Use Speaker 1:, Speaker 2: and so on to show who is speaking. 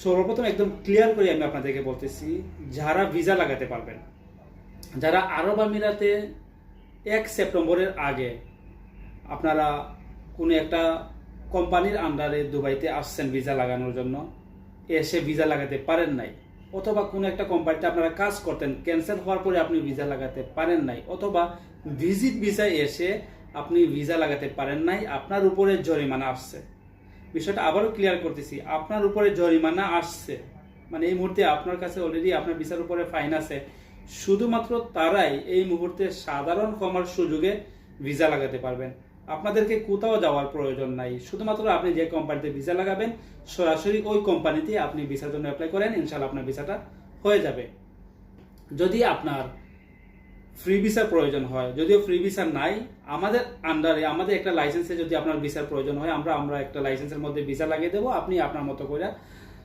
Speaker 1: সর্বপ্রথম একদম ক্লিয়ার করে আমি আপনাদেরকে বলতেছি, যারা ভিসা লাগাতে পারবেন, যারা আরব আমিরাতে 1 সেপ্টেম্বরের আগে আপনারা কোনো একটা কোম্পানির আন্ডারে দুবাইতে আসছেন ভিসা লাগানোর জন্য, এসে ভিসা লাগাতে পারেন নাই, অথবা কোনো একটা কোম্পানিতে আপনারা কাজ করতেন, ক্যান্সেল হওয়ার পরে আপনি ভিসা লাগাতে পারেন নাই, অথবা ভিজিট ভিসায় এসে আপনি ভিসা লাগাতে পারেন নাই, আপনার উপরে জরিমানা আসছে। বিষয়টা আবারও ক্লিয়ার করতেছি, আপনার উপরে জরিমানা আসছে, মানে এই মুহূর্তে আপনার কাছে অলরেডি আপনার ভিসার উপরে ফাইন আছে। শুধুমাত্র তারাই এই মুহূর্তে সাধারণ ক্ষমার সুযোগে ভিসা লাগাতে পারবেন। আপনাদেরকে কোথাও যাওয়ার প্রয়োজন নাই, শুধুমাত্র আপনি যে কোম্পানিতে ভিসা লাগাবেন সরাসরি ওই কোম্পানিতে আপনি ভিসার জন্য অ্যাপ্লাই করেন, ইনশাআল্লাহ আপনার ভিসাটা হয়ে যাবে। যদি আপনার ফ্রি ভিসার প্রয়োজন হয়, যদিও ফ্রি ভিসা নাই, আমাদের আন্ডারে আমাদের একটা লাইসেন্সে যদি আপনার ভিসার প্রয়োজন হয়, আমরা একটা লাইসেন্সের মধ্যে ভিসা লাগিয়ে দেবো, আপনি আপনার মতো করে